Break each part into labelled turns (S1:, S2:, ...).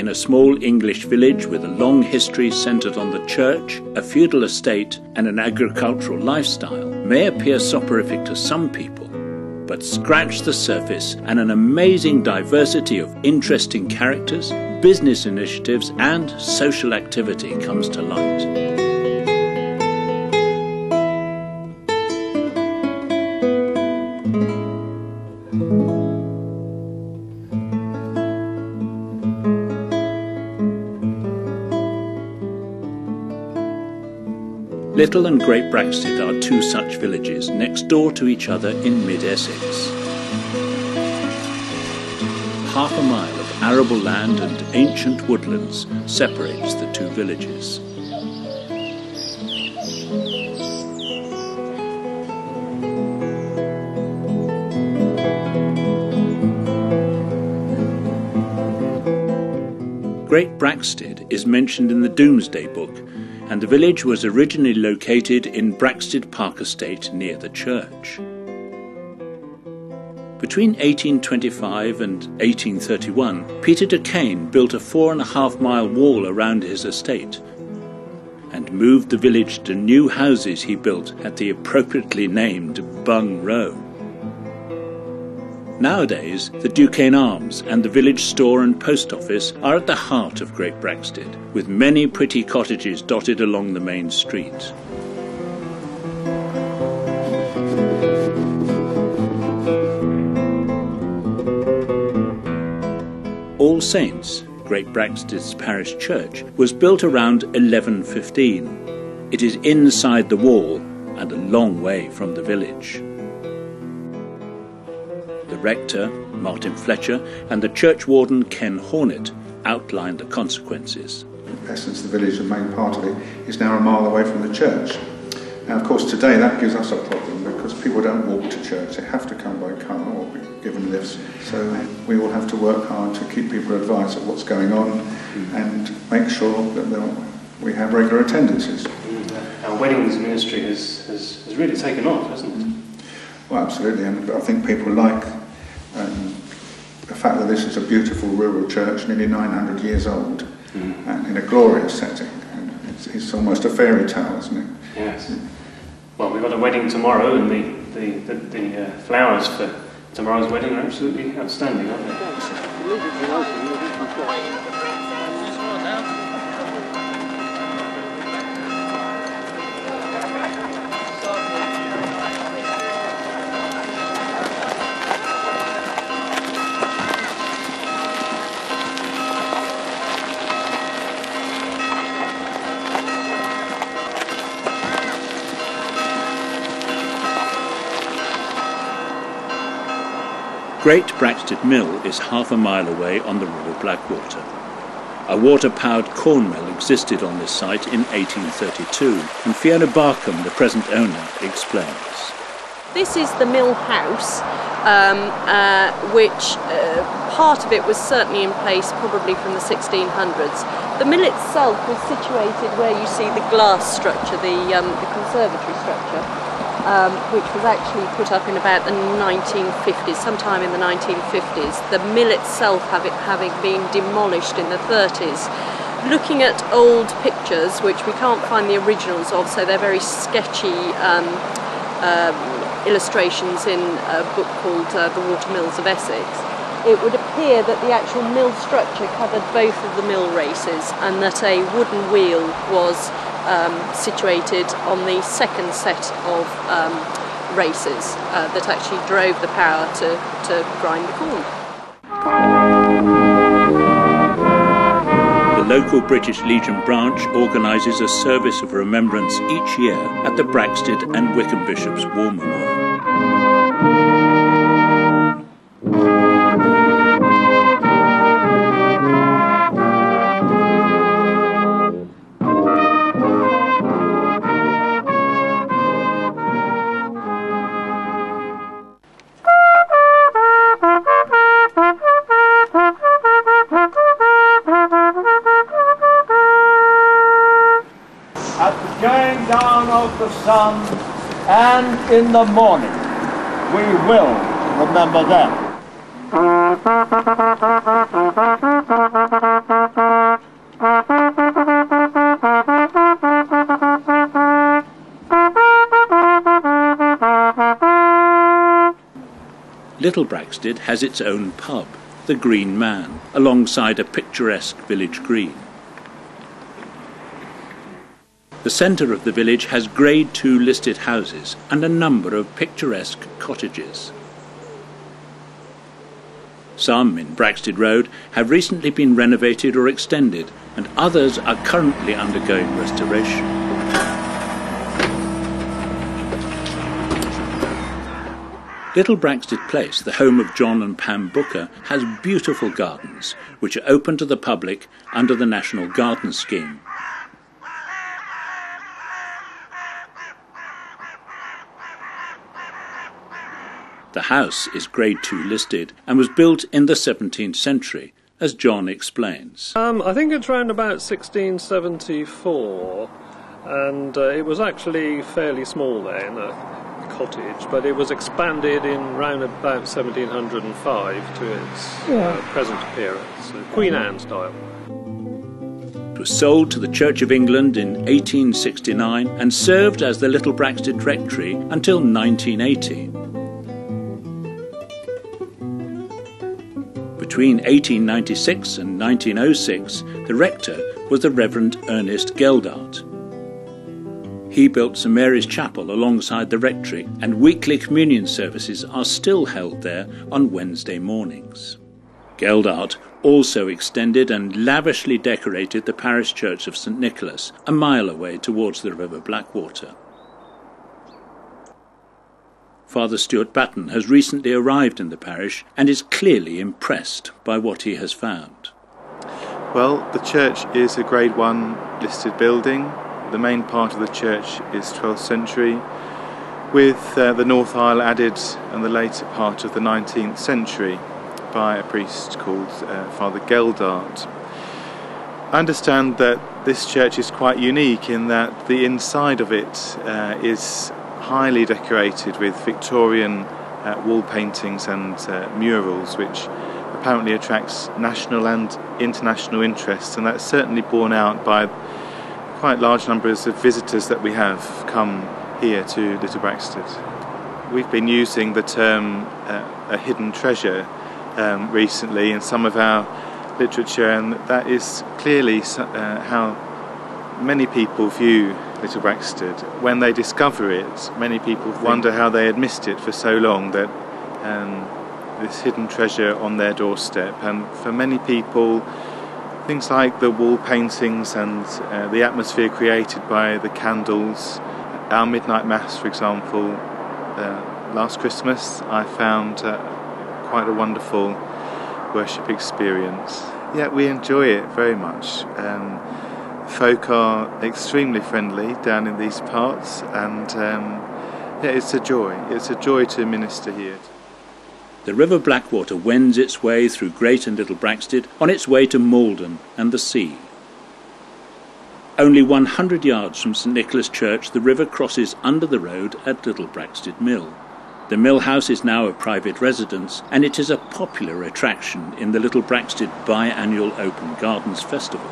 S1: in a small English village with a long history centred on the church, a feudal estate and an agricultural lifestyle may appear soporific to some people, but scratch the surface and an amazing diversity of interesting characters, business initiatives and social activity comes to light. Little and Great Braxted are two such villages next door to each other in mid-Essex. Half a mile of arable land and ancient woodlands separates the two villages. Great Braxted is mentioned in the Domesday Book, and the village was originally located in Braxted Park Estate near the church. Between 1825 and 1831, Peter de Caen built a 4.5-mile wall around his estate and moved the village to new houses he built at the appropriately named Bung Row. Nowadays, the Duquesne Arms and the village store and post office are at the heart of Great Braxted, with many pretty cottages dotted along the main street. All Saints, Great Braxted's parish church, was built around 1115. It is inside the wall and a long way from the village. The rector, Martin Fletcher, and the churchwarden, Ken Hornet, outlined the consequences.
S2: In essence, the village, the main part of it, is now a mile away from the church. Now, of course, today that gives us a problem because people don't walk to church. They have to come by car or be given lifts. So we will have to work hard to keep people advised of what's going on and make sure that we have regular attendances.
S3: Our weddings ministry has really taken off, hasn't it?
S2: Well, absolutely, and I think people like the fact that this is a beautiful rural church, nearly 900 years old, and in a glorious setting. And it's almost a fairy tale, isn't it?
S3: Yes. Well, we've got a wedding tomorrow, and the flowers for tomorrow's wedding are absolutely outstanding, aren't they?
S1: Great Braxted Mill is half a mile away on the River Blackwater. A water-powered corn mill existed on this site in 1832, and Fiona Barkham, the present owner, explains.
S4: This is the mill house, which part of it was certainly in place probably from the 1600s. The mill itself was situated where you see the glass structure, the conservatory structure, which was actually put up in about the 1950s, sometime in the 1950s. The mill itself having been demolished in the 30s. Looking at old pictures, which we can't find the originals of, so they're very sketchy illustrations in a book called The Watermills of Essex, it would appear that the actual mill structure covered both of the mill races and that a wooden wheel was situated on the second set of races that actually drove the power to grind the corn.
S1: The local British Legion branch organises a service of remembrance each year at the Braxted and Wickham Bishops' War Memorial.
S5: At the going down of the sun and in the morning, we will remember them.
S1: Little Braxted has its own pub, the Green Man, alongside a picturesque village green. The centre of the village has Grade 2 listed houses and a number of picturesque cottages. Some in Braxted Road have recently been renovated or extended, and others are currently undergoing restoration. Little Braxted Place, the home of John and Pam Booker, has beautiful gardens, which are open to the public under the National Garden Scheme. The house is Grade 2 listed and was built in the 17th century, as John explains.
S6: I think it's around about 1674, and it was actually fairly small then, a cottage, but it was expanded in round about 1705 to its present appearance, Queen Anne style.
S1: It was sold to the Church of England in 1869 and served as the Little Braxted Rectory until 1980. Between 1896 and 1906, the rector was the Reverend Ernest Geldart. He built St Mary's Chapel alongside the rectory, and weekly communion services are still held there on Wednesday mornings. Geldart also extended and lavishly decorated the parish church of St Nicholas, a mile away towards the River Blackwater. Father Stuart Batten has recently arrived in the parish and is clearly impressed by what he has found.
S7: Well, the church is a Grade 1 listed building. The main part of the church is 12th century, with the north aisle added in the later part of the 19th century by a priest called Father Geldart. I understand that this church is quite unique in that the inside of it is highly decorated with Victorian wall paintings and murals, which apparently attracts national and international interest, and that's certainly borne out by quite large numbers of visitors that we have come here to Little Braxted. We've been using the term a hidden treasure recently in some of our literature, and that is clearly how many people view Little Braxted. When they discover it, many people wonder how they had missed it for so long, that this hidden treasure on their doorstep. And for many people, things like the wall paintings and the atmosphere created by the candles, our midnight mass, for example, last Christmas, I found quite a wonderful worship experience. Yeah, we enjoy it very much. Folk are extremely friendly down in these parts, and yeah, it's a joy. It's a joy to minister here.
S1: The River Blackwater wends its way through Great and Little Braxted on its way to Malden and the sea. Only 100 yards from St Nicholas Church, the river crosses under the road at Little Braxted Mill. The mill house is now a private residence, and it is a popular attraction in the Little Braxted biannual Open Gardens Festival.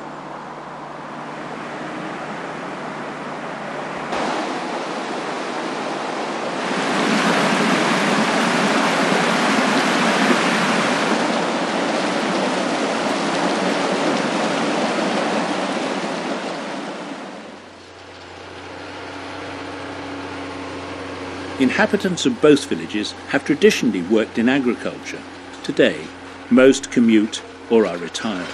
S1: Inhabitants of both villages have traditionally worked in agriculture. Today, most commute or are retired.